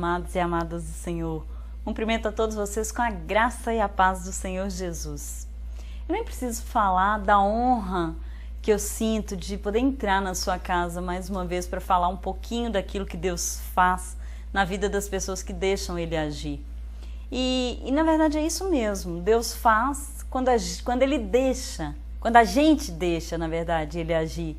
amados e amadas do Senhor. Cumprimento a todos vocês com a graça e a paz do Senhor Jesus. Eu nem preciso falar da honra que eu sinto de poder entrar na sua casa mais uma vez para falar um pouquinho daquilo que Deus faz na vida das pessoas que deixam Ele agir. E na verdade é isso mesmo, Deus faz quando Ele deixa, quando a gente deixa, na verdade, Ele agir.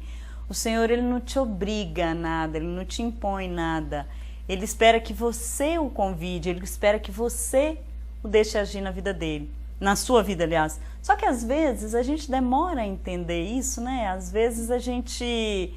O Senhor, Ele não te obriga a nada, Ele não te impõe nada. Ele espera que você o convide, Ele espera que você o deixe agir na vida dele, na sua vida, aliás. Só que às vezes a gente demora a entender isso, né? Às vezes a gente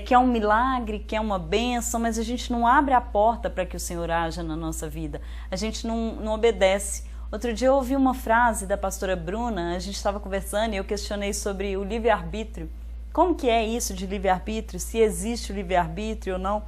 quer um milagre, quer uma bênção, mas a gente não abre a porta para que o Senhor haja na nossa vida. A gente não obedece. Outro dia eu ouvi uma frase da pastora Bruna, a gente estava conversando e eu questionei sobre o livre-arbítrio. Como que é isso de livre-arbítrio? Se existe o livre-arbítrio ou não?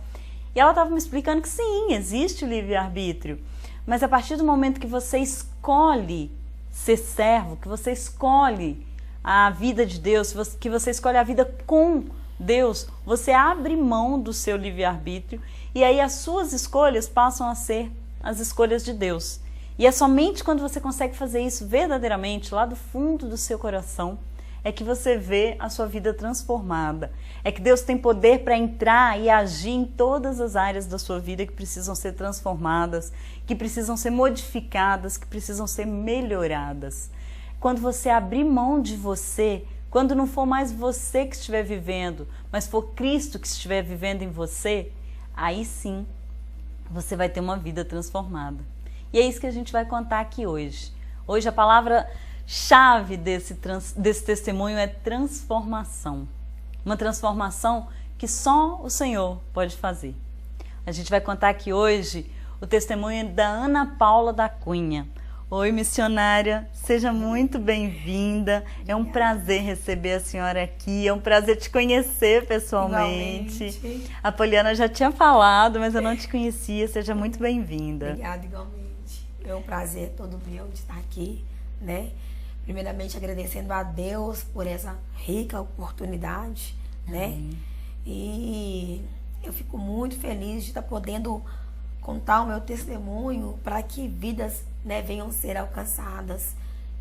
E ela estava me explicando que sim, existe o livre-arbítrio. Mas a partir do momento que você escolhe ser servo, que você escolhe a vida de Deus, que você escolhe a vida com Deus, você abre mão do seu livre-arbítrio e aí as suas escolhas passam a ser as escolhas de Deus. E é somente quando você consegue fazer isso verdadeiramente, lá do fundo do seu coração, é que você vê a sua vida transformada. É que Deus tem poder para entrar e agir em todas as áreas da sua vida que precisam ser transformadas, que precisam ser modificadas, que precisam ser melhoradas. Quando você abrir mão de você, quando não for mais você que estiver vivendo, mas for Cristo que estiver vivendo em você, aí sim você vai ter uma vida transformada. E é isso que a gente vai contar aqui hoje. Hoje a palavra-chave desse testemunho é transformação. Uma transformação que só o Senhor pode fazer. A gente vai contar aqui hoje o testemunho da Ana Paula da Cunha. Oi, missionária, seja muito bem-vinda. É um prazer receber a senhora aqui, é um prazer te conhecer pessoalmente. Igualmente. A Poliana já tinha falado, mas eu não te conhecia. Seja muito bem-vinda. Obrigada, igualmente. É um prazer todo meu de estar aqui, né? Primeiramente agradecendo a Deus por essa rica oportunidade, né? E eu fico muito feliz de estar podendo contar o meu testemunho para que vidas, né, venham ser alcançadas.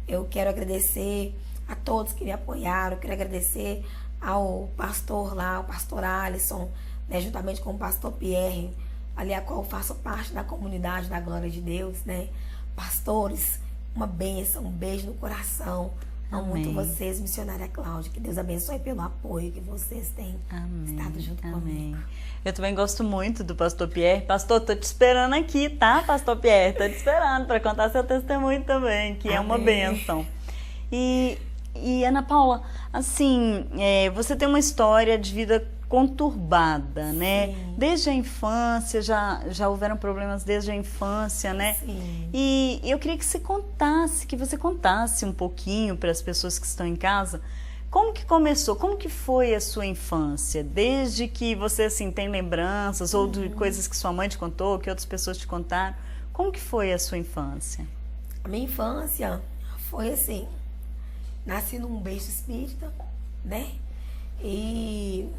Eu quero agradecer a todos que me apoiaram, quero agradecer ao pastor lá, o pastor Alisson, né, juntamente com o pastor Pierre, ali a qual eu faço parte da comunidade da Glória de Deus, né? Pastores, uma bênção, um beijo no coração. Amo muito vocês, missionária Cláudia. Que Deus abençoe pelo apoio que vocês têm estado junto comigo. Eu também gosto muito do pastor Pierre. Pastor, tô te esperando aqui, tá, pastor Pierre? Tô te esperando para contar seu testemunho também, que é uma bênção. E Ana Paula, assim, você tem uma história de vida conturbada, né? Sim. Desde a infância, já houveram problemas desde a infância, né? Sim. E eu queria que você contasse um pouquinho para as pessoas que estão em casa, como que começou, como que foi a sua infância? Desde que você, assim, tem lembranças ou de coisas que sua mãe te contou, que outras pessoas te contaram, como que foi a sua infância? A minha infância foi assim, nasci num berço espírita, né? E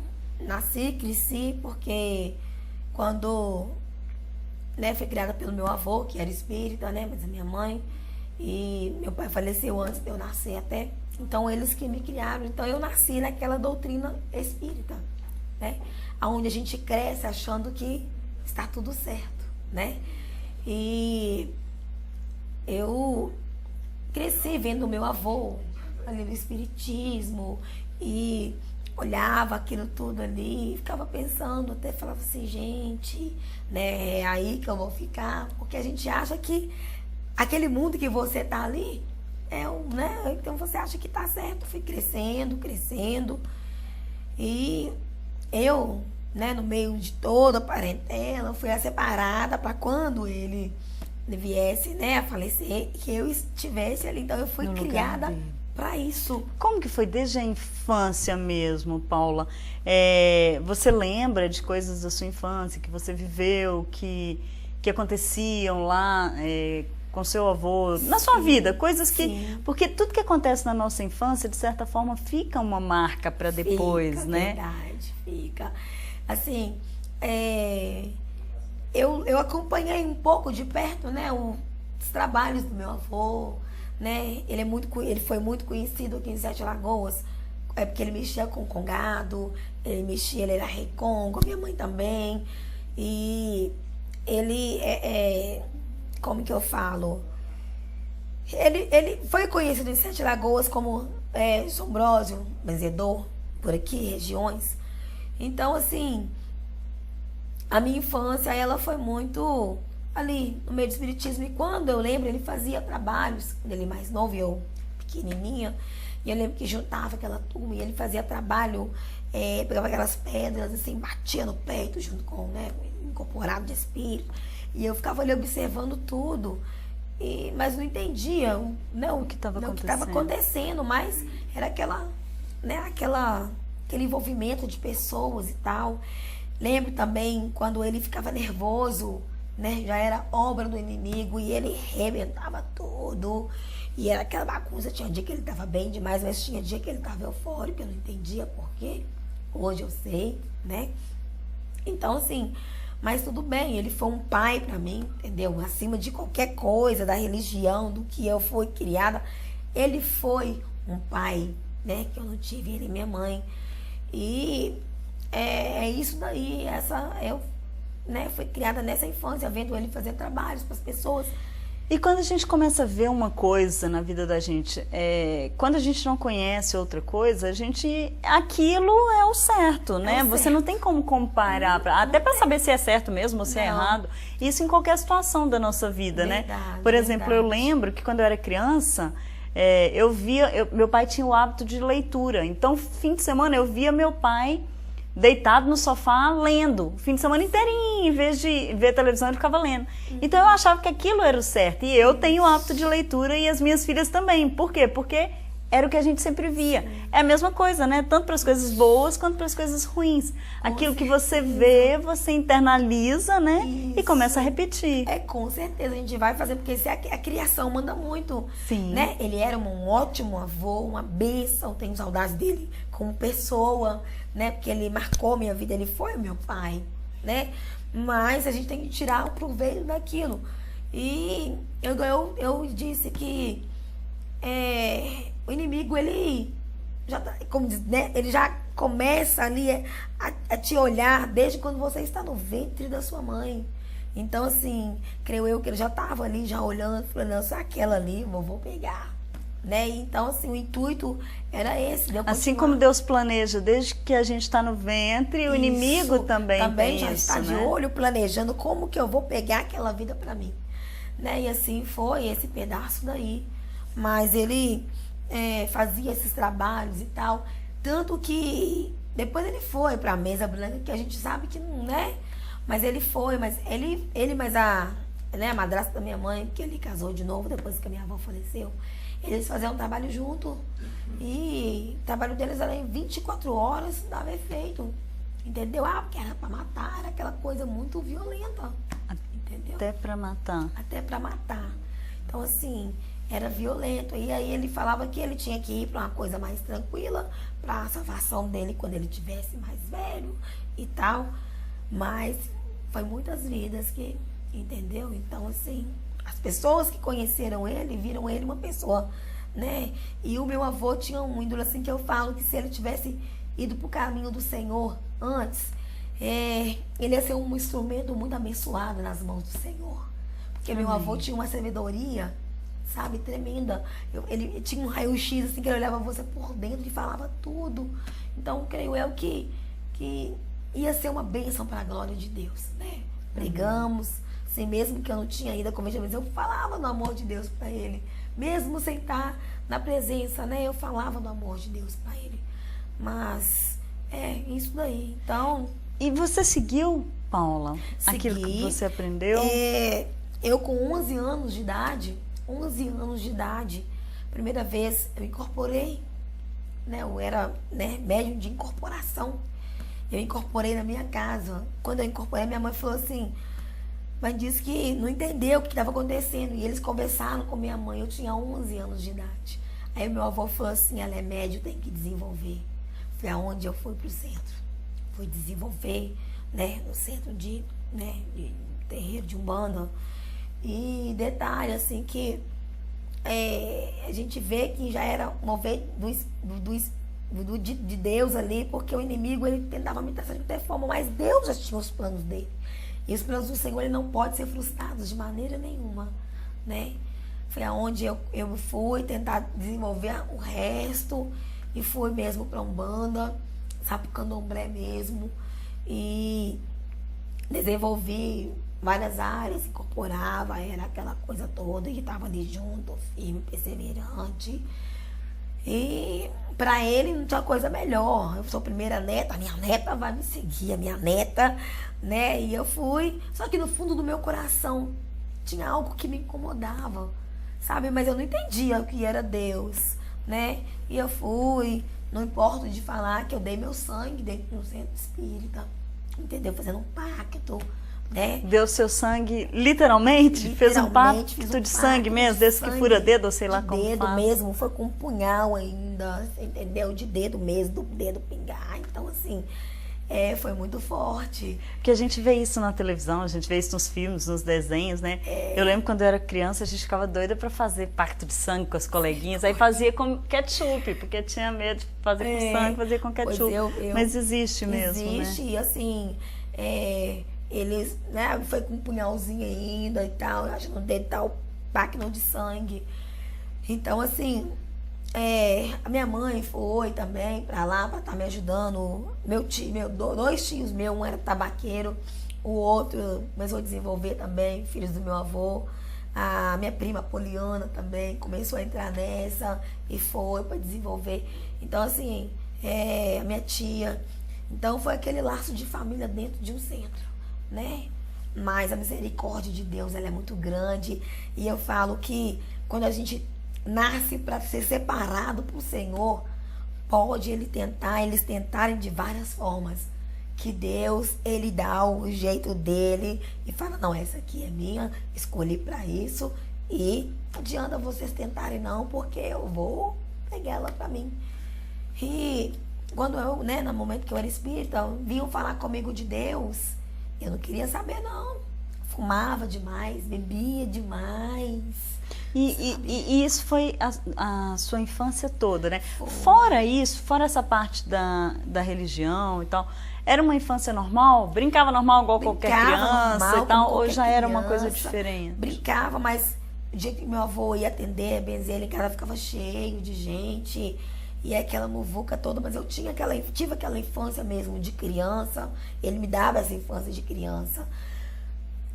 nasci, cresci, porque quando, né, fui criada pelo meu avô, que era espírita, né, mas a minha mãe, e meu pai faleceu antes de eu nascer até, então eles que me criaram, então eu nasci naquela doutrina espírita, né, onde a gente cresce achando que está tudo certo, né, e eu cresci vendo o meu avô ali no espiritismo e olhava aquilo tudo ali, ficava pensando, até falava assim, gente, né, é aí que eu vou ficar, porque a gente acha que aquele mundo que você tá ali é né, então você acha que tá certo. Fui crescendo, e eu, né, no meio de toda a parentela, fui a separada para quando ele viesse, né, a falecer, que eu estivesse ali, então eu fui criada para isso. Como que foi desde a infância mesmo, Paula? Você lembra de coisas da sua infância que você viveu, que aconteciam lá com seu avô, na sua vida? Coisas que... Porque tudo que acontece na nossa infância, de certa forma, fica uma marca para depois, né? Verdade, fica. Assim, eu acompanhei um pouco de perto, né, os trabalhos do meu avô, né? Ele foi muito conhecido aqui em Sete Lagoas, porque ele mexia com gado, ele era rei Congo, minha mãe também. E ele como que eu falo? Ele foi conhecido em Sete Lagoas como Sombrósio, benzedor, por aqui, regiões. Então, assim, a minha infância, ela foi muito ali no meio do espiritismo. E quando eu lembro, ele fazia trabalhos, quando ele mais novo e eu pequenininha, e eu lembro que juntava aquela turma e ele fazia trabalho, pegava aquelas pedras, assim, batia no peito junto com, né, incorporado de espírito. E eu ficava ali observando tudo, mas não entendia, né, o que estava acontecendo, mas era aquele envolvimento de pessoas e tal. Lembro também quando ele ficava nervoso, né, já era obra do inimigo e ele arrebentava tudo. E era aquela bagunça, tinha dia que ele estava bem demais, mas tinha dia que ele estava eufórico, eu não entendia por quê. Hoje eu sei, né? Então, assim, mas tudo bem, ele foi um pai para mim, entendeu? Acima de qualquer coisa, da religião, do que eu fui criada, ele foi um pai, né? Que eu não tive, ele e minha mãe. E é isso daí, eu, né, fui criada nessa infância, vendo ele fazer trabalhos para as pessoas. E quando a gente começa a ver uma coisa na vida da gente, quando a gente não conhece outra coisa, aquilo é o certo, né? É o Você certo. não tem como comparar, até para saber se é certo mesmo ou se é errado. Isso em qualquer situação da nossa vida, Verdade, né? Por exemplo, eu lembro que quando eu era criança, meu pai tinha o hábito de leitura. Então, fim de semana, eu via meu pai deitado no sofá lendo o fim de semana inteirinho, em vez de ver televisão ele ficava lendo. Então eu achava que aquilo era o certo, e eu tenho o hábito de leitura e as minhas filhas também. Por quê? Porque era o que a gente sempre via. É a mesma coisa, né? Tanto para as coisas boas quanto para as coisas ruins. Aquilo que você vê, você internaliza, né? Isso. E começa a repetir. Com certeza a gente vai fazer, porque a criação manda muito. Sim. Né? Ele era um ótimo avô, uma bênção, tenho saudade dele como pessoa, né? Porque ele marcou minha vida, ele foi meu pai, né? Mas a gente tem que tirar o proveito daquilo. E eu disse que o inimigo, ele já tá, como diz, né? Ele já começa ali a te olhar desde quando você está no ventre da sua mãe. Então, assim, creio eu que ele já estava ali, já olhando, falando, não, se é aquela ali, vou pegar. Né? Então, assim, o intuito era esse. Assim como Deus planeja desde que a gente está no ventre, o inimigo também tem já isso, está né? de olho, planejando como que eu vou pegar aquela vida para mim. Né? E assim foi esse pedaço daí. Mas ele fazia esses trabalhos e tal. Tanto que depois ele foi para a mesa branca, que a gente sabe que não, né? Mas ele foi, mas a madrasta da minha mãe, que ele casou de novo depois que a minha avó faleceu, eles faziam um trabalho junto. E o trabalho deles era em 24 horas, dava efeito. Entendeu? Porque era pra matar, era aquela coisa muito violenta. Entendeu? Até pra matar. Até pra matar. Então, assim, era violento. E aí ele falava que ele tinha que ir pra uma coisa mais tranquila, pra salvação dele quando ele tivesse mais velho e tal. Mas foi muitas vidas que, entendeu? Então, assim, as pessoas que conheceram ele, viram ele uma pessoa, né? E o meu avô tinha um ídolo, assim, que eu falo que se ele tivesse ido pro caminho do Senhor antes, ele ia ser um instrumento muito abençoado nas mãos do Senhor. Porque meu avô tinha uma sabedoria, sabe, tremenda. Ele tinha um raio-x, assim, que ele olhava você por dentro e falava tudo. Então, creio eu que ia ser uma bênção para a glória de Deus, né? Pregamos, assim, mesmo que eu não tinha ido à convenção, mas eu falava do amor de Deus para ele. Mesmo sem estar na presença, né? Eu falava do amor de Deus para ele. Mas, isso daí. Então... E você seguiu, Paula, aquilo que você aprendeu? Eu com 11 anos de idade, primeira vez eu incorporei, né? Eu era, né, médium de incorporação. Eu incorporei na minha casa. Quando eu incorporei, minha mãe falou assim, mas disse que não entendeu o que estava acontecendo. E eles conversaram com minha mãe, eu tinha 11 anos de idade. Aí meu avô falou assim, ela é médium, tem que desenvolver. Foi aonde eu fui pro centro. Fui desenvolver, né, no centro de terreiro de Umbanda. E detalhe, assim, que a gente vê que já era mover de Deus ali, porque o inimigo, ele tentava me traçar de qualquer forma, mas Deus já tinha os planos dele. E os planos do Senhor, ele não pode ser frustrados de maneira nenhuma, né? Foi aonde eu fui tentar desenvolver o resto, e fui mesmo para Umbanda, sabe, Candomblé mesmo, e desenvolvi várias áreas, incorporava, era aquela coisa toda, e estava ali junto, firme, perseverante. E para ele não tinha coisa melhor. Eu sou a primeira neta, a minha neta vai me seguir, a minha neta, né? E eu fui, só que no fundo do meu coração tinha algo que me incomodava, sabe? Mas eu não entendia o que era Deus, né? E eu fui, não importo de falar que eu dei meu sangue dentro do centro espírita, entendeu? Fazendo um pacto, né? Deu seu sangue, literalmente? Fez um pacto de sangue mesmo, desse que fura dedo, ou sei lá como dedo faz. mesmo, foi com um punhal ainda, entendeu? De dedo mesmo, do dedo pingar. Então, assim, foi muito forte. Porque a gente vê isso na televisão, a gente vê isso nos filmes, nos desenhos, né? Eu lembro quando eu era criança, a gente ficava doida pra fazer pacto de sangue com as coleguinhas. Aí fazia com ketchup, porque tinha medo de fazer com sangue, fazia com ketchup. Mas existe mesmo, né? Existe, e assim, eles, né, foi com um punhalzinho ainda e tal, acho que no dedo tá o pacto de sangue. Então, assim, a minha mãe foi também pra lá pra estar me ajudando. Meu tio, dois tios meus, um era tabaqueiro, o outro começou a desenvolver também, filhos do meu avô. A minha prima Poliana também começou a entrar nessa e foi para desenvolver. Então, assim, a minha tia. Então, foi aquele laço de família dentro de um centro, né? Mas a misericórdia de Deus, ela é muito grande. E eu falo que quando a gente nasce para ser separado pro Senhor, pode eles tentarem de várias formas, que Deus, ele dá o jeito dele e fala, não, essa aqui é minha, escolhi para isso, e não adianta vocês tentarem não, porque eu vou pegar ela para mim. E quando eu, né, no momento que eu era espírita, vinham falar comigo de Deus, eu não queria saber não, fumava demais, bebia demais. E isso foi a sua infância toda, né? Foi. Fora isso, fora essa parte da religião e tal, era uma infância normal? Brincava normal igual qualquer criança normal, e tal? Ou já era uma criança, coisa diferente? Brincava, mas o dia que meu avô ia atender, benzer ele em casa, ficava cheio de gente. E aquela muvuca toda, mas eu tive aquela infância mesmo de criança. Ele me dava essa infância de criança.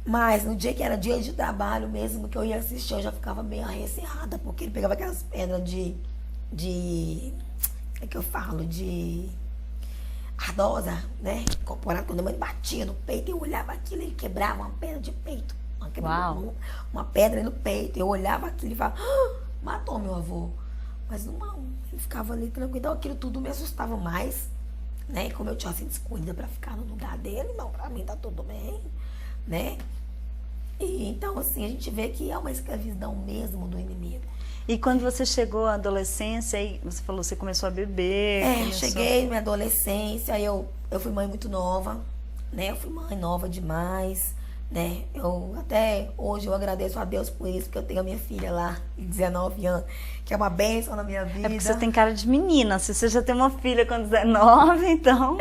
Mas no dia que era dia de trabalho mesmo, que eu ia assistir, eu já ficava meio arreciada, porque ele pegava aquelas pedras é que eu falo? De ardosa, né? Corporal, quando ele batia no peito, eu olhava aquilo, ele quebrava uma pedra de peito. Uma pedra no peito. Eu olhava aquilo e falava, matou meu avô. Mas não, ele ficava ali tranquilo. Então aquilo tudo me assustava mais, né? Como eu tinha sido escolhida para ficar no lugar dele, não, pra mim tá tudo bem, né? E então, assim, a gente vê que é uma escravidão mesmo do inimigo. E quando você chegou à adolescência, aí você falou, você começou a beber? Cheguei na minha adolescência, eu fui mãe muito nova, né? Eu fui mãe nova demais, né? Até hoje eu agradeço a Deus por isso, que eu tenho a minha filha lá, de 19 anos, que é uma bênção na minha vida. É porque você tem cara de menina, se você já tem uma filha com 19, então...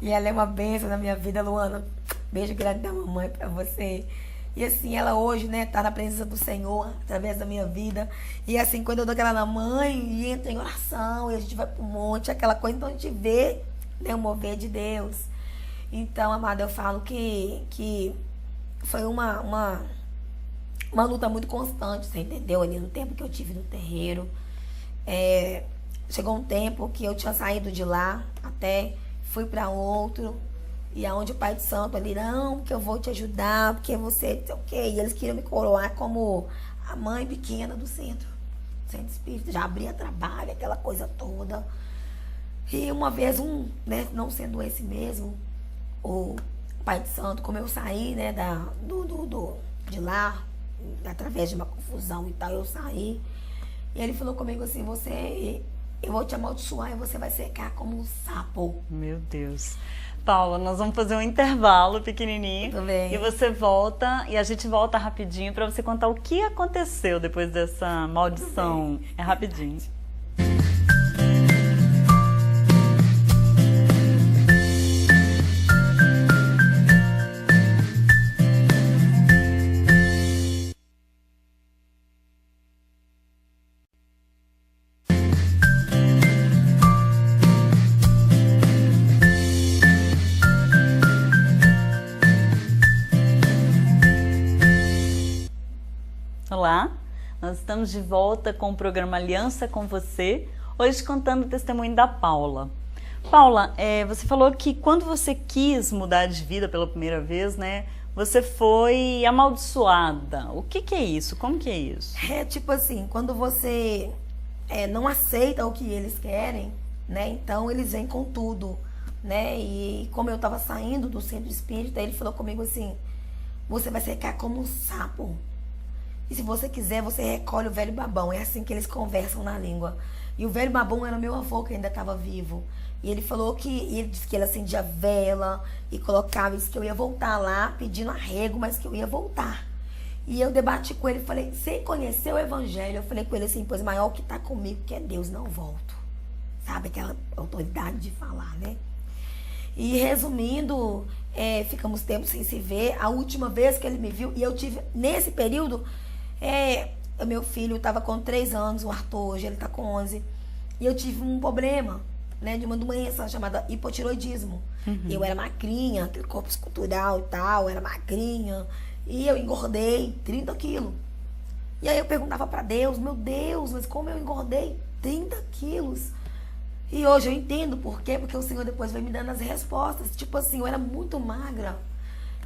E ela é uma bênção na minha vida, Luana. Beijo grande da mamãe pra você. E assim, ela hoje, né, tá na presença do Senhor, através da minha vida. E assim, quando eu dou aquela na mãe, e entra em oração, e a gente vai pro monte, aquela coisa, então a gente vê, né, o mover de Deus. Então, amada, eu falo que foi uma luta muito constante, você entendeu? Ali no tempo que eu tive no terreiro. Chegou um tempo que eu tinha saído de lá, até fui para outro. E aonde o Pai de Santo ali, não, que eu vou te ajudar, porque você, sei o quê. E eles queriam me coroar como a mãe pequena do centro espírita. Já abria trabalho, aquela coisa toda. E uma vez, né, não sendo esse mesmo, o Pai de Santo, como eu saí, né, de lá, através de uma confusão e tal, eu saí. E ele falou comigo assim, eu vou te amaldiçoar e você vai secar como um sapo. Meu Deus. Paula, nós vamos fazer um intervalo pequenininho. Tudo bem. E você volta, e a gente volta rapidinho para você contar o que aconteceu depois dessa maldição. É rapidinho. Olá, nós estamos de volta com o programa Aliança com Você, hoje contando o testemunho da Paula. Paula, você falou que quando você quis mudar de vida pela primeira vez, né, você foi amaldiçoada. O que é isso? Como que é isso? É tipo assim, quando você não aceita o que eles querem, né, então eles vêm com tudo, né, e como eu estava saindo do centro espírita, ele falou comigo assim, você vai secar como um sapo. E se você quiser, você recolhe o velho babão. É assim que eles conversam na língua. E o velho babão era meu avô, que ainda estava vivo. E ele falou ele disse que ele acendia vela e colocava isso, que eu ia voltar lá pedindo arrego, mas que eu ia voltar. E eu debati com ele, falei, sem conhecer o evangelho, eu falei com ele assim, pois maior que está comigo, que é Deus, não volto. Sabe, aquela autoridade de falar, né? E resumindo, ficamos tempo sem se ver. A última vez que ele me viu, e eu tive, nesse período... meu filho estava com 3 anos, o Arthur, hoje ele está com 11. E eu tive um problema, né, de uma doença chamada hipotiroidismo. Eu era magrinha, aquele corpo escultural e tal, era magrinha. E eu engordei 30 quilos. E aí eu perguntava para Deus, meu Deus, mas como eu engordei 30 quilos? E hoje eu entendo por quê, porque o Senhor depois vai me dando as respostas. Tipo assim, eu era muito magra.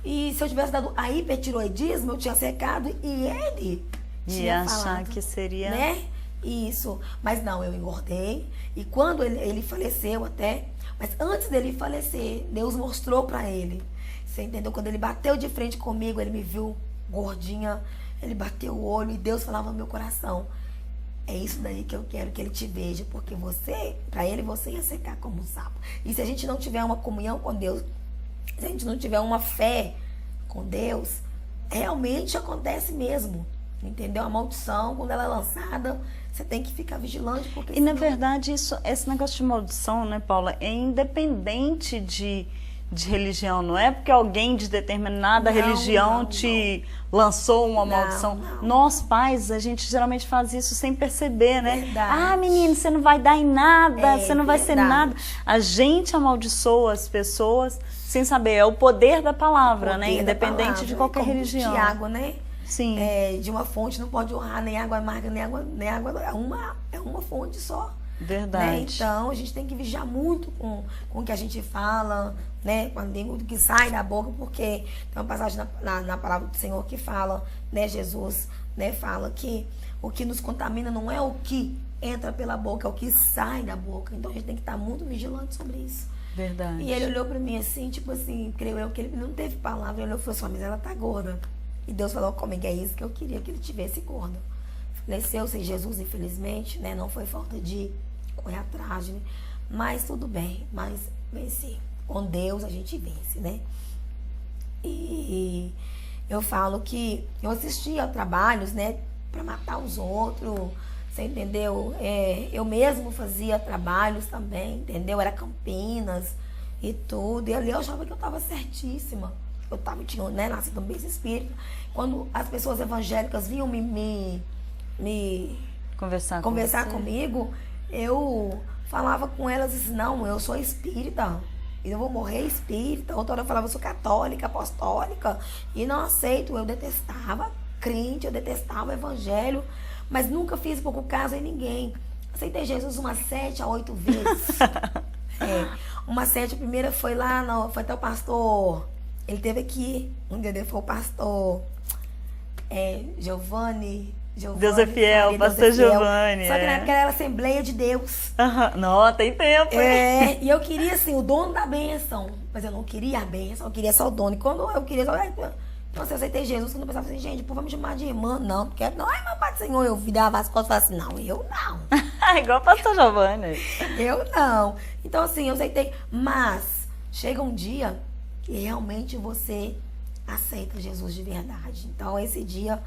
E se eu tivesse dado a hipertiroidismo, eu tinha secado e ele tinha achar falado, que seria... né? Isso. Mas não, eu engordei. E quando ele faleceu até... Mas antes dele falecer, Deus mostrou pra ele. Você entendeu? Quando ele bateu de frente comigo, ele me viu gordinha. Ele bateu o olho e Deus falava no meu coração. É isso daí que eu quero que ele te veja. Porque pra ele, você ia secar como um sapo. E se a gente não tiver uma comunhão com Deus... Se a gente não tiver uma fé com Deus, realmente acontece mesmo, entendeu? A maldição, quando ela é lançada, você tem que ficar vigilante. Porque E, na verdade, esse negócio de maldição, né, Paula, é independente de religião, não é porque alguém de determinada religião te lançou uma maldição. Nós, pais, a gente geralmente faz isso sem perceber, né? Verdade. Ah, menino, você não vai dar em nada, você não vai ser nada. A gente amaldiçoa as pessoas sem saber, é o poder da palavra, né? Independente de qualquer religião. Tiago, né? Sim. De uma fonte não pode honrar nem água amarga, nem água é uma fonte só. Verdade. Né? Então a gente tem que vigiar muito com o que a gente fala, né? Com a língua que sai da boca, porque tem uma passagem na palavra do Senhor que fala, né? Jesus, né? Fala que o que nos contamina não é o que entra pela boca, é o que sai da boca. Então a gente tem que estar muito vigilante sobre isso. Verdade. E ele olhou pra mim assim, tipo assim, creio eu que ele não teve palavra. Ele olhou e falou assim, mas ela tá gorda. E Deus falou comigo, é isso que eu queria que ele tivesse gordo. Faleceu sem Jesus, infelizmente, né? Não foi falta de correr atrás, né? Mas tudo bem, mas venci. Com Deus a gente vence, né? E eu falo que eu assistia a trabalhos, né? Pra matar os outros, você entendeu? Eu mesmo fazia trabalhos também, entendeu? Era Campinas e tudo. E ali eu achava que eu estava certíssima. Eu tinha, né, nascido no berço espírita. Quando as pessoas evangélicas vinham me conversar comigo, eu falava com elas assim, não, eu sou espírita. Eu vou morrer espírita. Outra hora eu falava, eu sou católica, apostólica. E não aceito. Eu detestava crente, eu detestava o evangelho. Mas nunca fiz pouco caso em ninguém. Aceitei Jesus umas 7 a 8 vezes. Uma 7, a primeira foi lá, foi até o pastor. Ele teve aqui. Um dia dele foi o pastor Giovanni. Deus é fiel, pastor Giovanni. Só que na época era Assembleia de Deus. Não, tem tempo. E eu queria, assim, o dono da bênção. Mas eu não queria a bênção, eu queria só o dono. E quando eu queria só... Nossa, eu aceitei Jesus, quando eu pensava assim, gente, pô, vai me chamar de irmã. Não, quero não. Ai, meu pai do Senhor, eu virava as costas e falava assim, não, eu não. Igual o pastor Giovanni. Eu não. Então, assim, eu aceitei. Mas chega um dia que realmente você aceita Jesus de verdade. Então, esse dia,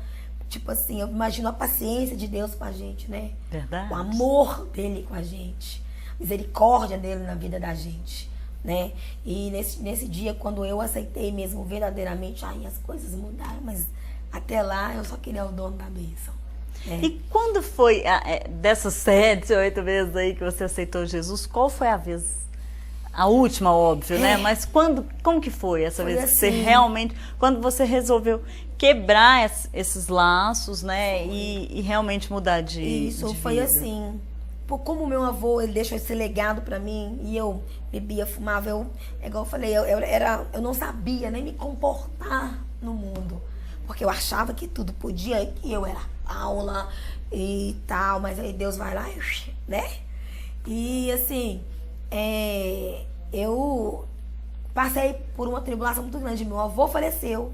tipo assim, eu imagino a paciência de Deus com a gente, né? Verdade. O amor dele com a gente, a misericórdia dele na vida da gente, né? E nesse dia, quando eu aceitei mesmo verdadeiramente, aí as coisas mudaram, mas até lá eu só queria o dono da bênção. Né? E quando foi, dessas 7, 8 vezes aí que você aceitou Jesus, qual foi a vez? A última, óbvio, né? Mas como que foi essa vez que você realmente, quando você resolveu quebrar esses laços, né? E realmente mudar de Isso, de foi vida? assim. Como meu avô, ele deixou esse legado pra mim, e eu bebia, fumava, igual eu falei, eu não sabia nem me comportar no mundo. Porque eu achava que tudo podia, que eu era Paula e tal, mas aí Deus vai lá, né? E assim, eu passei por uma tribulação muito grande. Meu avô faleceu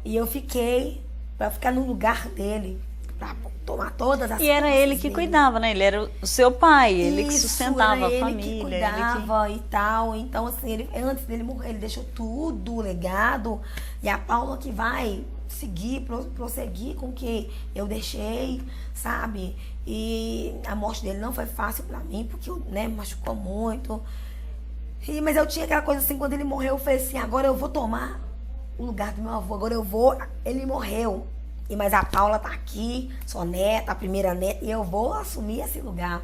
e eu fiquei pra ficar no lugar dele, pra tomar todas as E era posses ele que dele. cuidava, né? Ele era o seu pai, ele que Isso, sustentava era a ele família. que cuidava e tal. Então, assim, antes dele morrer, ele deixou tudo, o legado. E a Paula que vai seguir, prosseguir com o que eu deixei, sabe? E a morte dele não foi fácil pra mim, porque me machucou muito. Mas eu tinha aquela coisa assim, quando ele morreu, eu falei assim, agora eu vou tomar o lugar do meu avô, agora eu vou. Ele morreu. Mas a Paula tá aqui, sua neta, a primeira neta, e eu vou assumir esse lugar.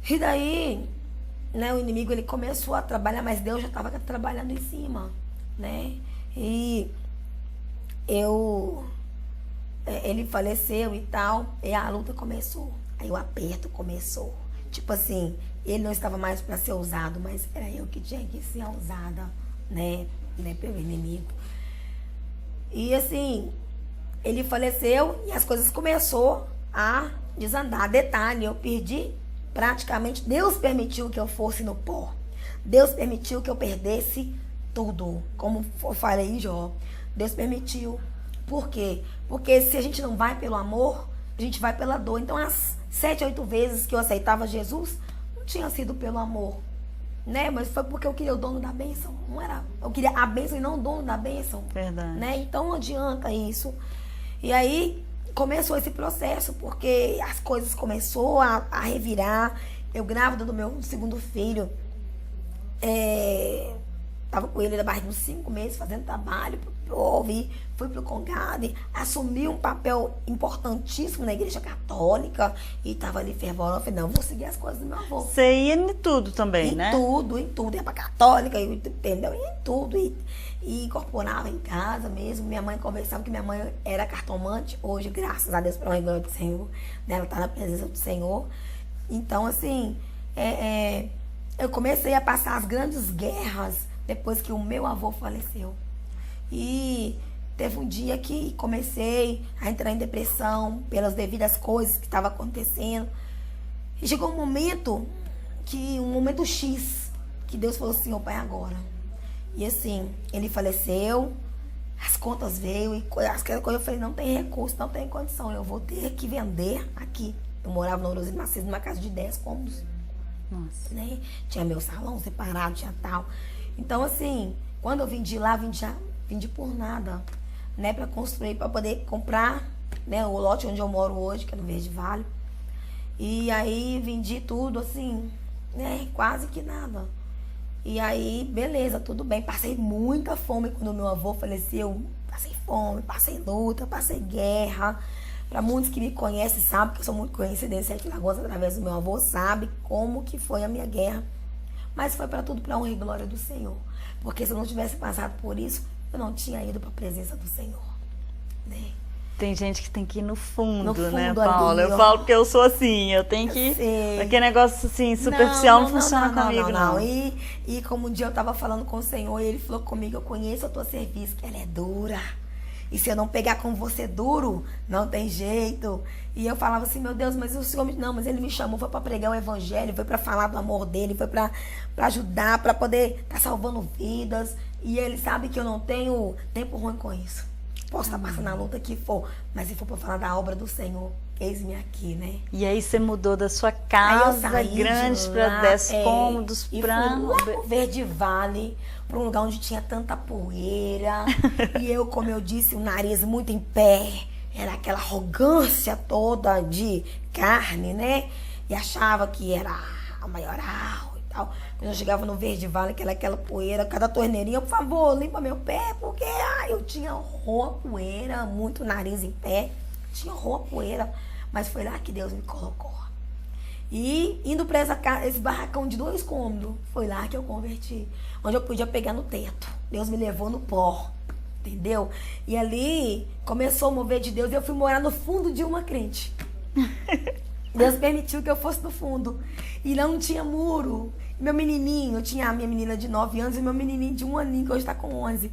E daí, né, o inimigo, ele começou a trabalhar, mas Deus já estava trabalhando em cima, né? E ele faleceu e tal, e a luta começou. Aí o aperto começou. Tipo assim, ele não estava mais para ser usado, mas era eu que tinha que ser usada, né, pelo inimigo. E assim, ele faleceu e as coisas começaram a desandar. Detalhe, eu perdi praticamente. Deus permitiu que eu fosse no pó. Deus permitiu que eu perdesse tudo. Como eu falei em Jó. Deus permitiu. Por quê? Porque se a gente não vai pelo amor, a gente vai pela dor. Então, as 7, 8 vezes que eu aceitava Jesus, não tinha sido pelo amor, né? Mas foi porque eu queria o dono da bênção. Não era. Eu queria a bênção e não o dono da bênção. Verdade. Né? Então, não adianta isso. E aí começou esse processo, porque as coisas começaram a revirar. Eu grávida do meu segundo filho, tava com ele na barriga uns 5 meses, fazendo trabalho pro OVI, fui pro Congado, assumi um papel importantíssimo na igreja católica e tava ali fervorosa. Eu falei, não, vou seguir as coisas do meu avô. Você ia em tudo também, né? Em tudo, ia pra católica, entendeu? Ia em tudo, e incorporava em casa mesmo. Minha mãe conversava, que minha mãe era cartomante. Hoje, graças a Deus, para a glória do Senhor, né? Ela está na presença do Senhor. Então, assim, eu comecei a passar as grandes guerras depois que o meu avô faleceu. E teve um dia que comecei a entrar em depressão pelas devidas coisas que estavam acontecendo. E chegou um momento X, que Deus falou assim, pai, agora. E assim, ele faleceu, as contas veio, e as coisas eu falei, não tem recurso, não tem condição, eu vou ter que vender aqui. Eu morava no Ourozinho, nasci numa casa de 10 cômodos. Nossa. Né? Tinha meu salão separado, tinha tal. Então, assim, quando eu vendi lá, vendi por nada, né? Pra construir, pra poder comprar, né? O lote onde eu moro hoje, que é no Verde Vale. E aí, vendi tudo, assim, né? Quase que nada. E aí, beleza, tudo bem. Passei muita fome quando meu avô faleceu. Passei fome, passei luta, passei guerra. Para muitos que me conhecem, sabem que eu sou muito conhecida em Sete Lagoas através do meu avô, sabe como que foi a minha guerra. Mas foi para tudo, para honra e glória do Senhor. Porque se eu não tivesse passado por isso, eu não tinha ido para a presença do Senhor. Né? Tem gente que tem que ir no fundo, né, ali, Paula? Eu falo porque eu sou assim, eu tenho que... Aquele negócio assim, superficial não funciona comigo, não. E como um dia eu tava falando com o Senhor, e ele falou comigo, eu conheço a tua serviço, que ela é dura. E se eu não pegar com você duro, não tem jeito. E eu falava assim, meu Deus, mas o Senhor... Não, mas ele me chamou, foi para pregar o evangelho, foi para falar do amor dele, foi para ajudar, para poder estar salvando vidas. E ele sabe que eu não tenho tempo ruim com isso. Posso estar passando a luta que for, mas se for para falar da obra do Senhor, eis-me aqui, né? E aí você mudou da sua Aí eu casa saí grande de para lá, 10 cômodos e para... fui lá pro Verde Vale, para um lugar onde tinha tanta poeira. E eu, como eu disse, o nariz muito em pé. Era aquela arrogância toda de carne, né? E achava que era a maioral e tal. Quando eu chegava no Verde Vale, aquela poeira, cada torneirinha, por favor, limpa meu pé, porque eu tinha horror a poeira, muito nariz em pé. Tinha horror a poeira, mas foi lá que Deus me colocou. E indo para esse barracão de 2 cômodos, foi lá que eu converti. Onde eu podia pegar no teto. Deus me levou no pó, entendeu? E ali começou o mover de Deus e eu fui morar no fundo de uma crente. Deus permitiu que eu fosse no fundo. E não tinha muro. Meu menininho, eu tinha a minha menina de 9 anos e meu menininho de 1 aninho, que hoje está com 11.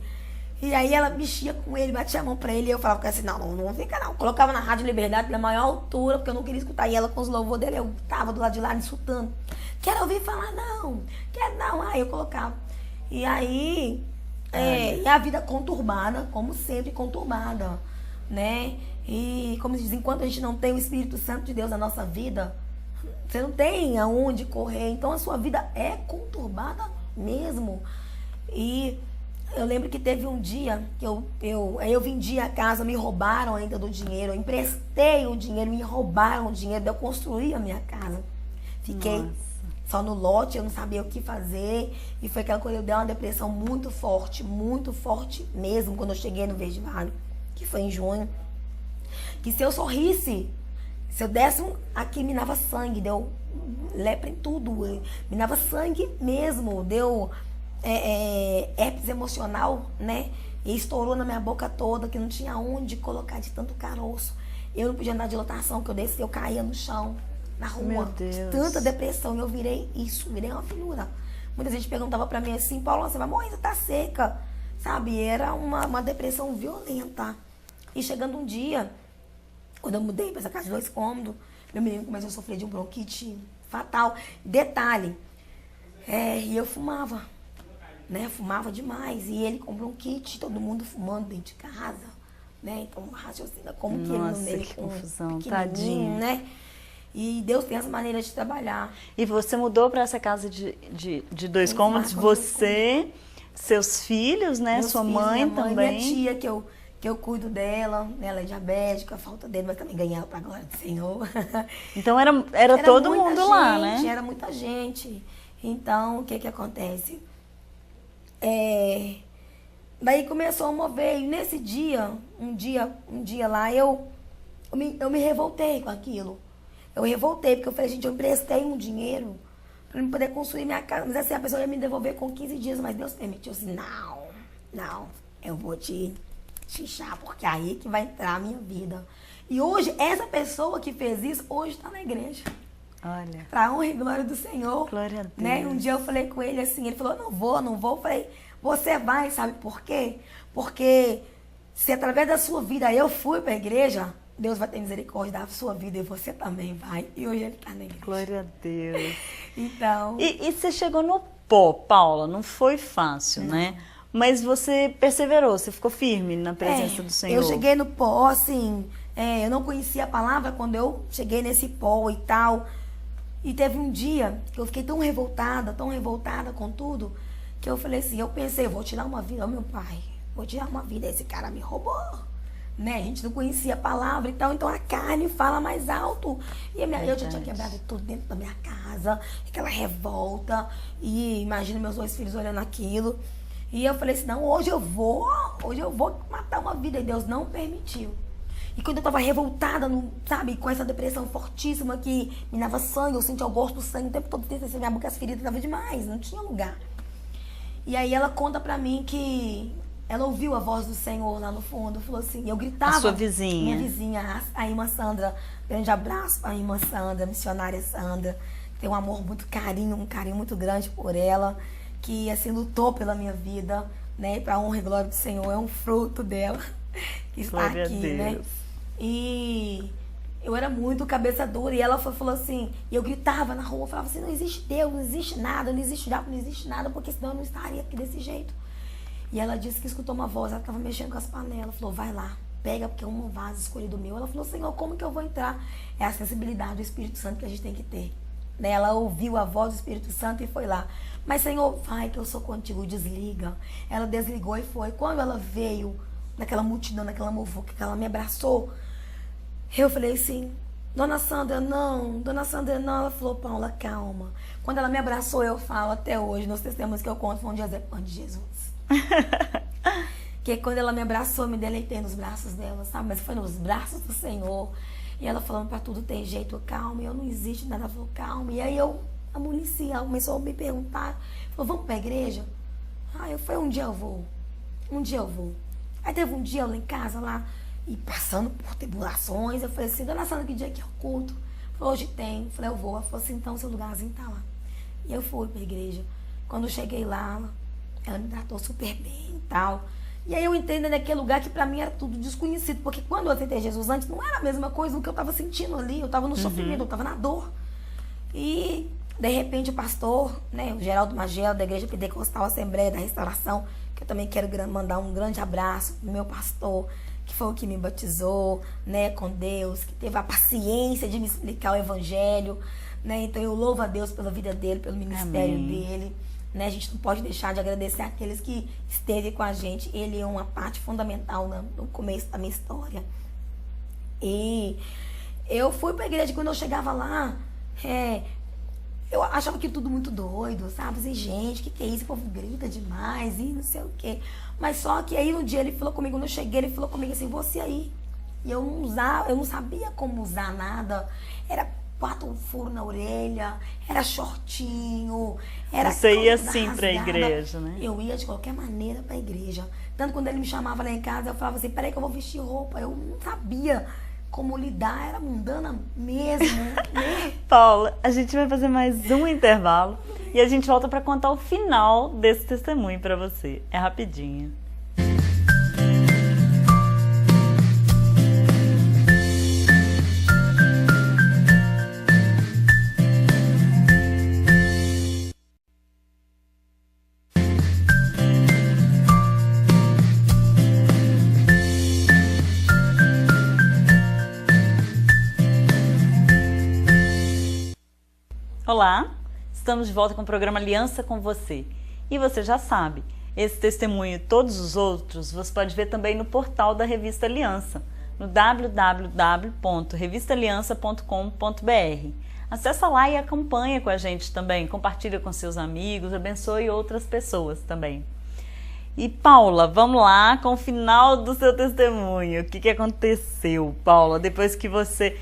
E aí ela mexia com ele, batia a mão pra ele e eu falava assim, não fica não. Colocava na Rádio Liberdade na maior altura, porque eu não queria escutar. E ela com os louvores dele, eu tava do lado de lá insultando. Quero ouvir falar não, quero não. Aí eu colocava. E aí, e a vida conturbada, como sempre conturbada, né? E como se diz, enquanto a gente não tem o Espírito Santo de Deus na nossa vida, você não tem aonde correr. Então a sua vida é conturbada mesmo. E eu lembro que teve um dia que eu vendi a casa, me roubaram ainda do dinheiro, eu emprestei o dinheiro, me roubaram o dinheiro, eu construí a minha casa. Fiquei só no lote, eu não sabia o que fazer, e foi aquela coisa, eu dei uma depressão muito forte mesmo, quando eu cheguei no Verde Vale, que foi em junho, que se eu sorrisse, se eu desse aqui, me dava sangue, deu lepra em tudo, me dava sangue mesmo, deu... herpes emocional, né? E estourou na minha boca toda, que não tinha onde colocar de tanto caroço. Eu não podia andar de lotação, que eu descia, eu caía no chão, na rua. Meu Deus. De tanta depressão, e eu virei uma figura. Muita gente perguntava pra mim assim, Paulo, você vai morrer, você tá seca. Sabe? Era uma depressão violenta. E chegando um dia, quando eu mudei pra essa casa de 2 cômodos, meu menino começou a sofrer de um bronquite fatal. Detalhe, e eu fumava. Né, fumava demais, e ele comprou um kit, todo mundo fumando dentro de casa, né, então raciocina como que Nossa, ele que confusão, pequenininho, tadinho, né, e Deus tem essa maneira de trabalhar. E você mudou para essa casa de 2 cômodos, você, seus filhos, né, Meus sua filhos, mãe minha também. minha tia, que eu cuido dela, né, ela é diabética, falta dele, mas também ganhei ela pra glória do Senhor. Então era todo muita mundo lá, né? Era muita gente. Então, o que acontece? Daí começou a mover, e nesse dia, um dia lá, eu me revoltei com aquilo. Eu revoltei, porque eu falei, gente, eu emprestei um dinheiro pra eu poder construir minha casa. Mas assim, a pessoa ia me devolver com 15 dias, mas Deus permitiu assim, não, eu vou te xixar, porque é aí que vai entrar a minha vida. E hoje, essa pessoa que fez isso, hoje tá na igreja. Olha. Pra honra e glória do Senhor. Glória a Deus. Né? Um dia eu falei com ele assim, ele falou, não vou. Eu falei, você vai, sabe por quê? Porque se através da sua vida eu fui pra igreja, Deus vai ter misericórdia da sua vida e você também vai. E hoje ele tá na igreja. Glória a Deus. Então... E você chegou no pó, Paula, não foi fácil, né? Mas você perseverou, você ficou firme na presença do Senhor. Eu cheguei no pó, assim, eu não conhecia a palavra quando eu cheguei nesse pó e tal. E teve um dia que eu fiquei tão revoltada com tudo, que eu falei assim, eu pensei, eu vou tirar uma vida, meu pai, vou tirar uma vida, esse cara me roubou, né? A gente não conhecia a palavra e tal, então a carne fala mais alto. E eu já tinha quebrado tudo dentro da minha casa, aquela revolta, e imagina meus 2 filhos olhando aquilo. E eu falei assim, não, hoje eu vou matar uma vida, e Deus não permitiu. E quando eu tava revoltada, sabe, com essa depressão fortíssima que me dava sangue, eu sentia o gosto do sangue o tempo todo, descendo minha boca, as feridas estavam demais, não tinha lugar. E aí ela conta pra mim que ela ouviu a voz do Senhor lá no fundo, falou assim, eu gritava. A sua vizinha. Minha vizinha, a irmã Sandra, grande abraço pra irmã Sandra, missionária Sandra, tem um amor muito um carinho muito grande por ela, que assim lutou pela minha vida, né, pra honra e glória do Senhor, é um fruto dela que está Glória aqui, a Deus. né. E eu era muito cabeça dura, e ela falou assim, e eu gritava na rua, falava assim, não existe Deus, não existe nada, não existe diabo, não existe nada, porque senão eu não estaria aqui desse jeito. E ela disse que escutou uma voz, ela estava mexendo com as panelas, falou, vai lá, pega, porque é um vaso escolhido meu. Ela falou, Senhor, como que eu vou entrar? É a sensibilidade do Espírito Santo que a gente tem que ter. Né? Ela ouviu a voz do Espírito Santo e foi lá. Mas, Senhor, vai que eu sou contigo, desliga. Ela desligou e foi. Quando ela veio naquela multidão, naquela muvuca, que ela me abraçou, eu falei assim, Dona Sandra, não. Dona Sandra, não. Ela falou, Paula, calma. Quando ela me abraçou, eu falo até hoje, nos testemunhos que eu conto, foi um dia depois de Jesus. Que quando ela me abraçou, eu me deleitei nos braços dela, sabe? Mas foi nos braços do Senhor. E ela falando, pra tudo tem jeito, calma. E eu, não existe nada. Ela falou, calma. E aí eu amoleci, ela começou a me perguntar. Falou, vamos pra igreja? Aí eu falei, um dia eu vou. Um dia eu vou. Aí teve um dia eu lá em casa, lá, e passando por tribulações. Eu falei assim, Dona Sandra, que dia que é o culto? Falei, hoje tem. Eu falei, eu vou. Ela falou assim, então seu lugarzinho tá lá. E eu fui pra igreja. Quando eu cheguei lá, ela me tratou super bem e tal. E aí eu entendo naquele lugar que pra mim era tudo desconhecido. Porque quando eu aceitei Jesus antes, não era a mesma coisa do que eu tava sentindo ali. Eu tava no sofrimento, eu tava na dor. E, de repente, o pastor, né, o Geraldo Magelo, da Igreja Pentecostal Assembleia da Restauração, que eu também quero mandar um grande abraço pro meu pastor, que foi o que me batizou, né, com Deus, que teve a paciência de me explicar o Evangelho, né? Então eu louvo a Deus pela vida dele, pelo ministério dele. Né? A gente não pode deixar de agradecer aqueles que esteve com a gente. Ele é uma parte fundamental no começo da minha história. E eu fui pra igreja, quando eu chegava lá, eu achava que tudo muito doido, sabe? Assim, gente, que é isso? O povo grita demais e não sei o quê. Mas só que aí um dia ele falou comigo, quando eu cheguei, ele falou comigo assim, você aí. E eu não sabia como usar nada. Era 4 furos na orelha, era shortinho, era... Você ia assim pra igreja, né? Eu ia de qualquer maneira pra igreja. Tanto quando ele me chamava lá em casa, eu falava assim, peraí que eu vou vestir roupa. Eu não sabia como lidar, era mundana mesmo, né? Paula, a gente vai fazer mais um intervalo e a gente volta pra contar o final desse testemunho pra você. É rapidinho. Olá, estamos de volta com o programa Aliança com Você. E você já sabe, esse testemunho e todos os outros você pode ver também no portal da Revista Aliança, no www.revistaliança.com.br. Acesse lá e acompanha com a gente também, compartilha com seus amigos, abençoe outras pessoas também. E Paula, vamos lá com o final do seu testemunho. O que aconteceu, Paula, depois que você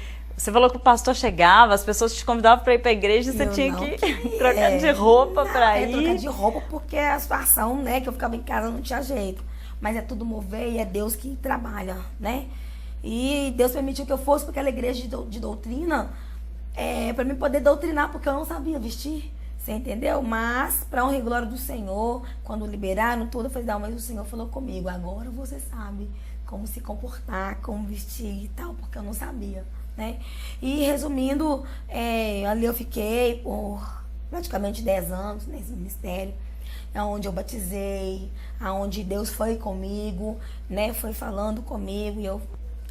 falou que o pastor chegava, as pessoas te convidavam para ir para a igreja e você tinha que trocar de roupa para ir. Trocar de roupa porque a situação, né, que eu ficava em casa não tinha jeito. Mas é tudo mover e é Deus que trabalha, né? E Deus permitiu que eu fosse para aquela igreja de doutrina, para mim poder doutrinar, porque eu não sabia vestir, você entendeu? Mas, para honra e glória do Senhor, quando liberaram tudo, eu falei, não, mas o Senhor falou comigo, agora você sabe como se comportar, como vestir e tal, porque eu não sabia. Né? E resumindo, ali eu fiquei por praticamente 10 anos nesse ministério, onde eu batizei, onde Deus foi comigo, né? Foi falando comigo e eu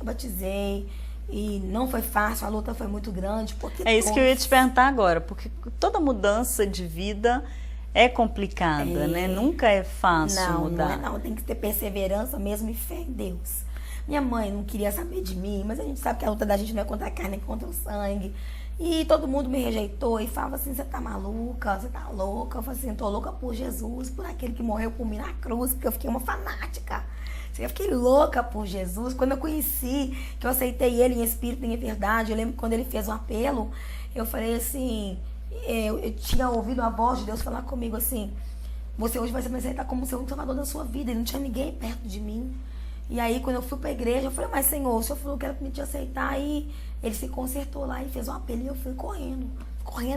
batizei. E não foi fácil, a luta foi muito grande. Porque isso que eu ia te perguntar agora, porque toda mudança de vida é complicada, né? Nunca é fácil mudar. Não, tem que ter perseverança mesmo e fé em Deus. Minha mãe não queria saber de mim, mas a gente sabe que a luta da gente não é contra a carne, é contra o sangue. E todo mundo me rejeitou e falava assim, você tá maluca, você tá louca. Eu falei assim, tô louca por Jesus, por aquele que morreu por mim na cruz, porque eu fiquei uma fanática. Eu fiquei louca por Jesus. Quando eu conheci, que eu aceitei ele em espírito e em verdade, eu lembro que quando ele fez um apelo, eu falei assim, eu tinha ouvido a voz de Deus falar comigo assim, você hoje vai se apresentar como o Senhor Salvador da sua vida, e não tinha ninguém perto de mim. E aí, quando eu fui pra igreja, eu falei, mas Senhor, o Senhor falou que era pra me te aceitar. E ele se consertou lá e fez um apelo e eu fui correndo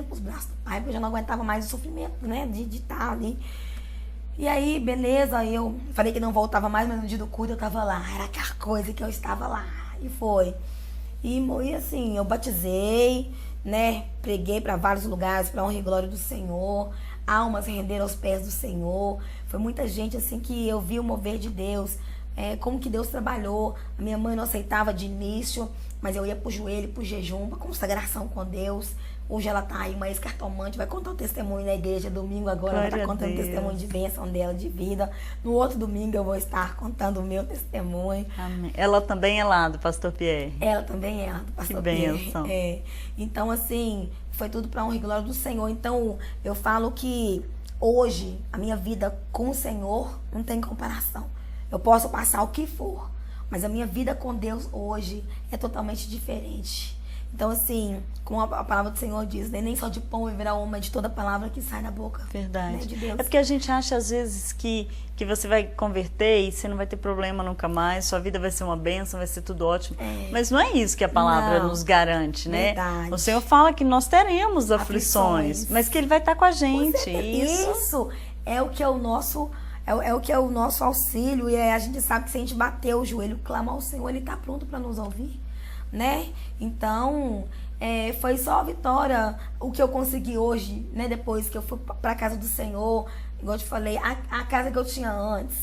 pros braços do Pai, porque eu já não aguentava mais o sofrimento, né, de estar ali. E aí, beleza, eu falei que não voltava mais, mas no dia do culto eu tava lá. Era aquela coisa que eu estava lá. E foi. E assim, eu batizei, né, preguei pra vários lugares, pra honra e glória do Senhor. Almas renderam aos pés do Senhor. Foi muita gente, assim, que eu vi o mover de Deus. como que Deus trabalhou. A minha mãe não aceitava de início, mas eu ia pro joelho, pro jejum, pra consagração com Deus. Hoje ela tá aí, uma ex-cartomante, vai contar um testemunho na igreja domingo agora. Ela tá contando um testemunho de bênção dela, de vida. No outro domingo eu vou estar contando o meu testemunho. Amém. Ela também é lá do Pastor Pierre? Ela também é lá do Pastor Pierre. Então, assim, foi tudo pra honra e glória do Senhor. Então, eu falo que hoje, a minha vida com o Senhor não tem comparação. Eu posso passar o que for, mas a minha vida com Deus hoje é totalmente diferente. Então, assim, como a palavra do Senhor diz, né? Nem só de pão viverá o homem, mas de toda palavra que sai da boca. Verdade. Né, de Deus. É porque a gente acha, às vezes, que você vai converter e você não vai ter problema nunca mais, sua vida vai ser uma bênção, vai ser tudo ótimo. Mas não é isso que a palavra nos garante, né? Verdade. O Senhor fala que nós teremos aflições, mas que Ele vai estar com a gente. Isso é o que é o nosso... É o que é o nosso auxílio. E a gente sabe que se a gente bater o joelho, clamar ao Senhor, Ele está pronto para nos ouvir, né? Então, foi só a vitória o que eu consegui hoje, né? Depois que eu fui para a casa do Senhor, igual eu te falei, a casa que eu tinha antes,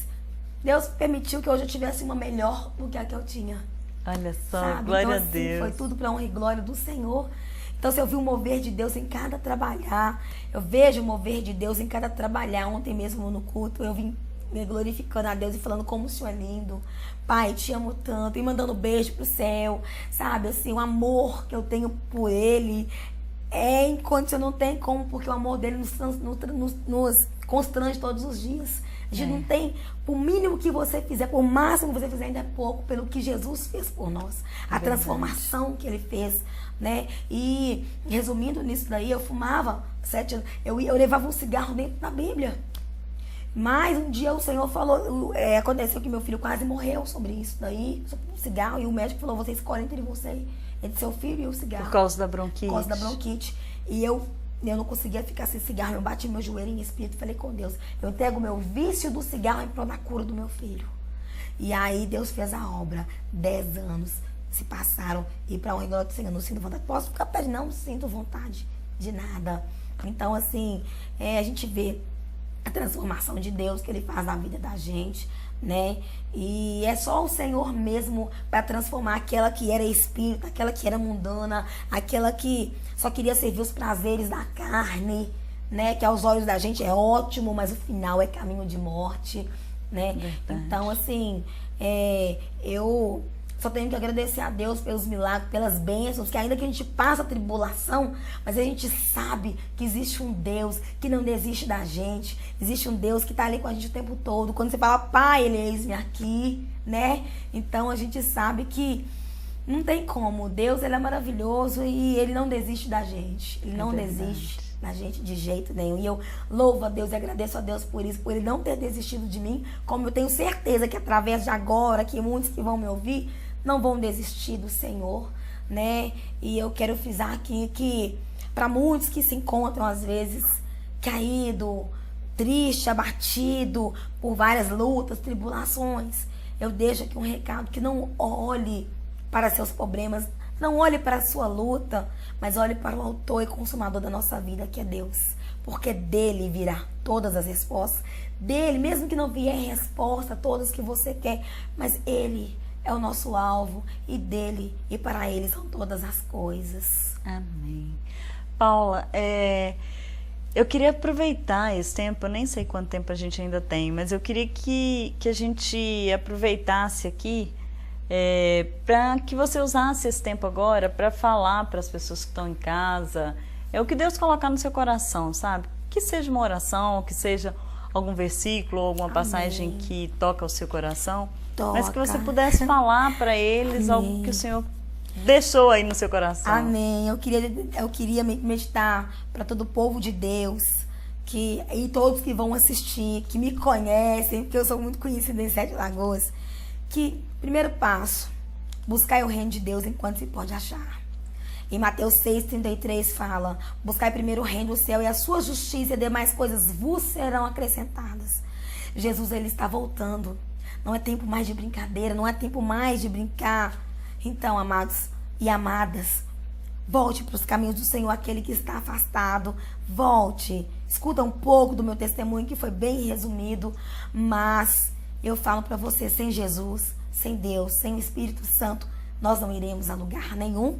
Deus permitiu que hoje eu tivesse uma melhor do que a que eu tinha. Olha só, sabe? glória então, a Deus. Foi tudo para honra e glória do Senhor. Então, se eu vi o mover de Deus em cada trabalhar, eu vejo o mover de Deus em cada trabalhar. Ontem mesmo no culto, eu vim me glorificando a Deus e falando como o Senhor é lindo. Pai, te amo tanto. E mandando beijo pro céu, sabe? Assim, o amor que eu tenho por Ele é incondicional, não tem como, porque o amor dele nos constrange todos os dias. A gente não tem, por mínimo que você fizer, por máximo que você fizer, ainda é pouco pelo que Jesus fez por nós. A transformação que Ele fez, né? E resumindo nisso daí, eu fumava 7 anos, eu levava um cigarro dentro da Bíblia. Mas um dia o Senhor falou, aconteceu que meu filho quase morreu sobre isso daí, sobre o cigarro, e o médico falou, você escolhe entre você, entre seu filho e o cigarro. Por causa da bronquite. Por causa da bronquite. E eu não conseguia ficar sem cigarro, eu bati meu joelho em espírito e falei com Deus, eu entrego o meu vício do cigarro em prol da cura do meu filho. E aí Deus fez a obra, 10 anos se passaram, e para honra e glória do Senhor, não sinto vontade, posso ficar perto, não sinto vontade de nada. Então, assim, a gente vê a transformação de Deus que Ele faz na vida da gente, né? E é só o Senhor mesmo para transformar aquela que era espírito, aquela que era mundana, aquela que só queria servir os prazeres da carne, né? Que aos olhos da gente é ótimo, mas o final é caminho de morte, né? Verdade. Então, assim, eu só tenho que agradecer a Deus pelos milagres, pelas bênçãos, que ainda que a gente passa a tribulação, mas a gente sabe que existe um Deus que não desiste da gente, existe um Deus que está ali com a gente o tempo todo. Quando você fala, Pai, Ele eis-me aqui, né? Então a gente sabe que não tem como. Deus, Ele é maravilhoso e Ele não desiste da gente. Ele não desiste da gente de jeito nenhum. E eu louvo a Deus e agradeço a Deus por isso, por Ele não ter desistido de mim, como eu tenho certeza que através de agora, que muitos que vão me ouvir, não vão desistir do Senhor, né? E eu quero frisar aqui que para muitos que se encontram às vezes caído, triste, abatido por várias lutas, tribulações, eu deixo aqui um recado, que não olhe para seus problemas, não olhe para a sua luta, mas olhe para o autor e consumador da nossa vida, que é Deus. Porque dele virá todas as respostas. Dele, mesmo que não vier resposta, todas que você quer, mas Ele é o nosso alvo, e dele e para Ele são todas as coisas. Amém. Paula, eu queria aproveitar esse tempo, eu nem sei quanto tempo a gente ainda tem, mas eu queria que a gente aproveitasse aqui para que você usasse esse tempo agora para falar para as pessoas que estão em casa, o que Deus colocar no seu coração, sabe? Que seja uma oração, que seja algum versículo, alguma passagem que toca o seu coração, mas que você pudesse falar para eles algo que o Senhor deixou aí no seu coração. Amém. Eu queria meditar para todo o povo de Deus, e todos que vão assistir, que me conhecem, porque eu sou muito conhecida em Sete Lagoas, que, primeiro passo, buscar o reino de Deus enquanto se pode achar. Em Mateus 6,33 fala, buscai primeiro o reino do céu e a sua justiça, e demais coisas vos serão acrescentadas. Jesus, Ele está voltando. Não é tempo mais de brincadeira, não é tempo mais de brincar. Então, amados e amadas, volte para os caminhos do Senhor, aquele que está afastado. Volte, escuta um pouco do meu testemunho, que foi bem resumido, mas Eu falo para você, sem Jesus, sem Deus, sem o Espírito Santo, nós não iremos a lugar nenhum.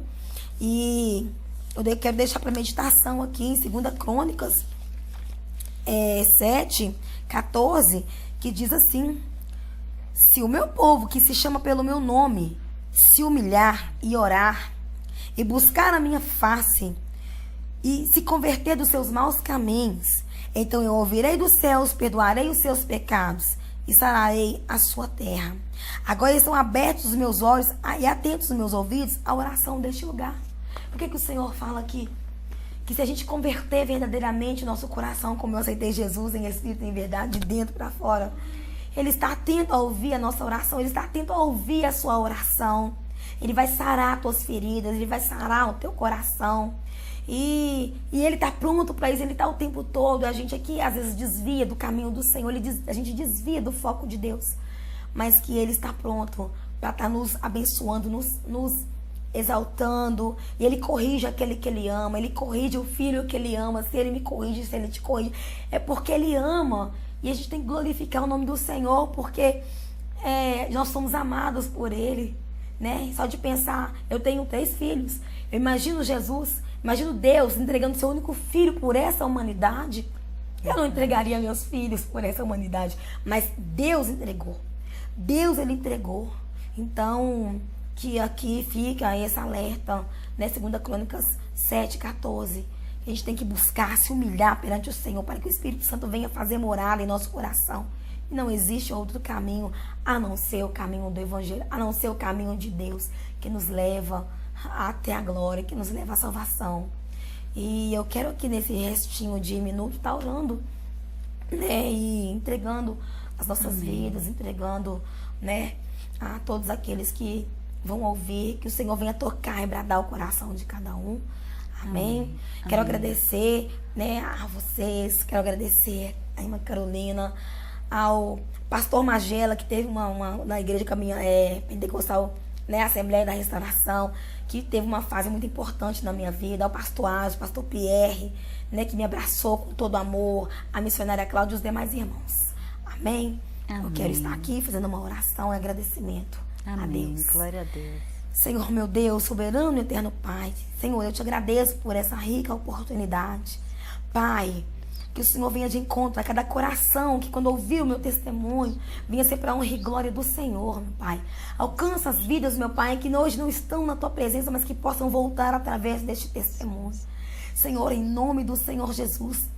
E eu quero deixar para meditação aqui em 2 Crônicas 7:14, que diz assim: se o meu povo, que se chama pelo meu nome, se humilhar e orar, e buscar a minha face, e se converter dos seus maus caminhos, então eu ouvirei dos céus, perdoarei os seus pecados e sararei a sua terra. Agora estão abertos os meus olhos e atentos os meus ouvidos à oração deste lugar. Por que o Senhor fala aqui? Que se a gente converter verdadeiramente o nosso coração, como eu aceitei Jesus em espírito e em verdade, de dentro para fora, Ele está atento a ouvir a nossa oração, Ele está atento a ouvir a sua oração. Ele vai sarar as tuas feridas, Ele vai sarar o teu coração. E Ele está pronto para isso, Ele está o tempo todo. A gente aqui às vezes desvia do caminho do Senhor, a gente desvia do foco de Deus. Mas que Ele está pronto para estar nos abençoando, nos exaltando. E Ele corrige aquele que Ele ama, Ele corrige o filho que Ele ama. Se Ele me corrige, se Ele te corrige, é porque Ele ama. E a gente tem que glorificar o nome do Senhor, porque nós somos amados por Ele, né? Só de pensar, eu tenho 3 filhos, eu imagino Jesus, imagino Deus entregando seu único filho por essa humanidade. Eu não entregaria meus filhos por essa humanidade, mas Deus entregou. Deus, Ele entregou. Então, que aqui fica esse alerta, né? 2 Crônicas 7:14. A gente tem que buscar se humilhar perante o Senhor para que o Espírito Santo venha fazer morada em nosso coração. E não existe outro caminho a não ser o caminho do Evangelho, a não ser o caminho de Deus, que nos leva até a glória, que nos leva à salvação. E eu quero aqui nesse restinho de minuto estar orando, né? E entregando as nossas vidas, entregando, né, a todos aqueles que vão ouvir, que o Senhor venha tocar e bradar o coração de cada um. Amém. Quero agradecer, né, a vocês, quero agradecer a irmã Carolina, ao pastor Magela, que teve na igreja pentecostal, né, Assembleia da Restauração, que teve uma fase muito importante na minha vida, ao pastor Ázio, pastor Pierre, né, que me abraçou com todo amor, a missionária Cláudia e os demais irmãos. Amém. Eu quero estar aqui fazendo uma oração e agradecimento a Deus. Glória a Deus. Senhor, meu Deus, soberano e eterno Pai, Senhor, eu te agradeço por essa rica oportunidade. Pai, que o Senhor venha de encontro a cada coração que, quando ouvir o meu testemunho, venha ser para a honra e glória do Senhor, meu Pai. Alcança as vidas, meu Pai, que hoje não estão na Tua presença, mas que possam voltar através deste testemunho. Senhor, em nome do Senhor Jesus,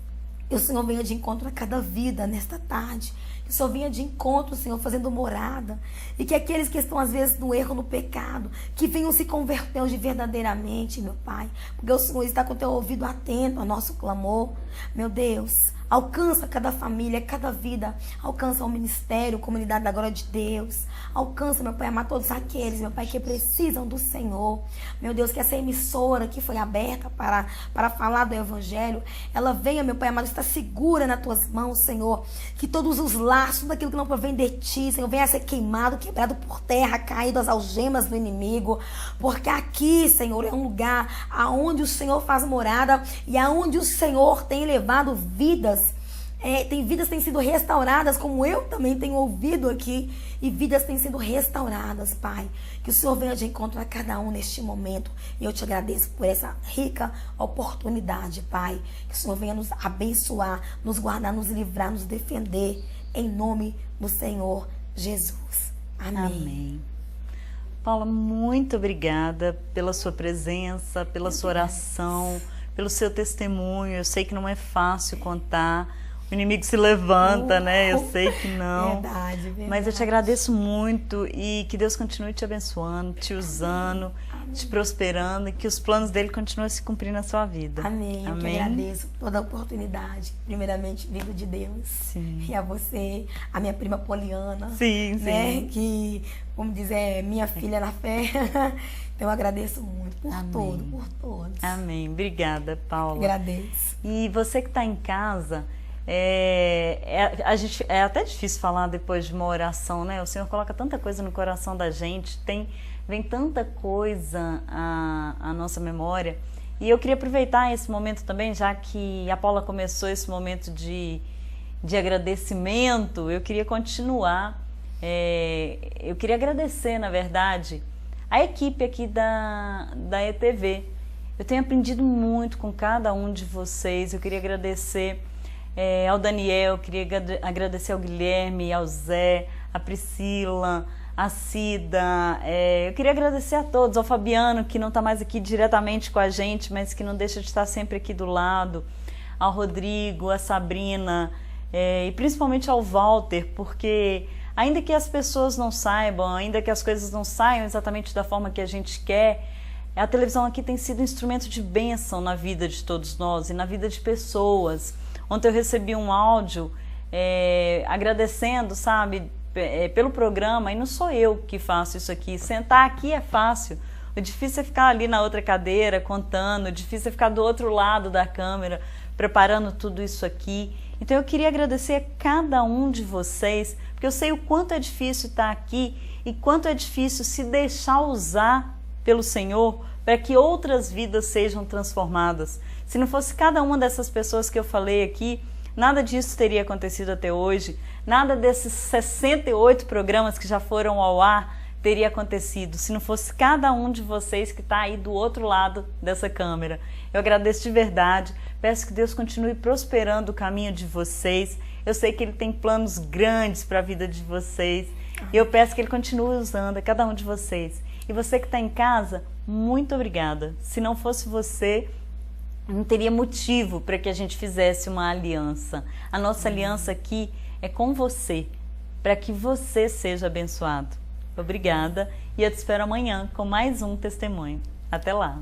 que o Senhor venha de encontro a cada vida nesta tarde. Que o Senhor venha de encontro, Senhor, fazendo morada. E que aqueles que estão, às vezes, no erro, no pecado, que venham se converter hoje verdadeiramente, meu Pai. Porque o Senhor está com o teu ouvido atento ao nosso clamor. Meu Deus, alcança cada família, cada vida. Alcança o ministério, a comunidade da glória de Deus. Alcança, meu Pai, amar todos aqueles, meu Pai, que precisam do Senhor. Meu Deus, que essa emissora que foi aberta para falar do Evangelho, ela venha, meu Pai amado, estar segura nas Tuas mãos, Senhor. Que todos os laços, tudo aquilo que não provém de Ti, Senhor, venha a ser queimado, quebrado por terra, caído as algemas do inimigo. Porque aqui, Senhor, é um lugar aonde o Senhor faz morada e aonde o Senhor tem levado vidas. Tem vidas que têm sido restauradas, como eu também tenho ouvido aqui, e vidas têm sido restauradas, Pai. Que o Senhor venha de encontro a cada um neste momento. E eu te agradeço por essa rica oportunidade, Pai. Que o Senhor venha nos abençoar, nos guardar, nos livrar, nos defender. Em nome do Senhor Jesus. Amém. Amém. Paula, muito obrigada pela sua presença, pela sua oração, pelo seu testemunho. Eu sei que não é fácil contar. O inimigo se levanta, né? Eu sei que não. Verdade. Mas eu te agradeço muito e que Deus continue te abençoando, te usando, te prosperando e que os planos dele continuem a se cumprir na sua vida. Amém. Eu te agradeço toda a oportunidade. Primeiramente, vindo de Deus. Sim. E a você, a minha prima Poliana. Sim, né? sim. Que, vamos dizer, minha filha na fé. Então eu agradeço muito por tudo, por todos. Amém. Obrigada, Paula. Agradeço. E você que está em casa... É até difícil falar depois de uma oração, né? O Senhor coloca tanta coisa no coração da gente, vem tanta coisa à nossa memória. E eu queria aproveitar esse momento também, já que a Paula começou esse momento de agradecimento, eu queria continuar Eu queria agradecer, na verdade, a equipe aqui da ETV. Eu tenho aprendido muito com cada um de vocês. Eu queria agradecer ao Daniel, queria agradecer ao Guilherme, ao Zé, a Priscila, a Cida. Eu queria agradecer a todos, ao Fabiano, que não está mais aqui diretamente com a gente, mas que não deixa de estar sempre aqui do lado, ao Rodrigo, a Sabrina, e principalmente ao Walter, porque ainda que as pessoas não saibam, ainda que as coisas não saiam exatamente da forma que a gente quer, a televisão aqui tem sido um instrumento de bênção na vida de todos nós e na vida de pessoas. Ontem eu recebi um áudio agradecendo, sabe, pelo programa, e não sou eu que faço isso aqui. Sentar aqui é fácil, o difícil é ficar ali na outra cadeira contando, o difícil é ficar do outro lado da câmera preparando tudo isso aqui. Então eu queria agradecer a cada um de vocês, porque eu sei o quanto é difícil estar aqui e quanto é difícil se deixar usar pelo Senhor para que outras vidas sejam transformadas. Se não fosse cada uma dessas pessoas que eu falei aqui, nada disso teria acontecido até hoje, nada desses 68 programas que já foram ao ar teria acontecido, se não fosse cada um de vocês que está aí do outro lado dessa câmera. Eu agradeço de verdade, peço que Deus continue prosperando o caminho de vocês. Eu sei que Ele tem planos grandes para a vida de vocês, e eu peço que Ele continue usando a cada um de vocês. E você que está em casa, muito obrigada. Se não fosse você, não teria motivo para que a gente fizesse uma aliança. A nossa aliança aqui é com você, para que você seja abençoado. Obrigada, e eu te espero amanhã com mais um testemunho. Até lá!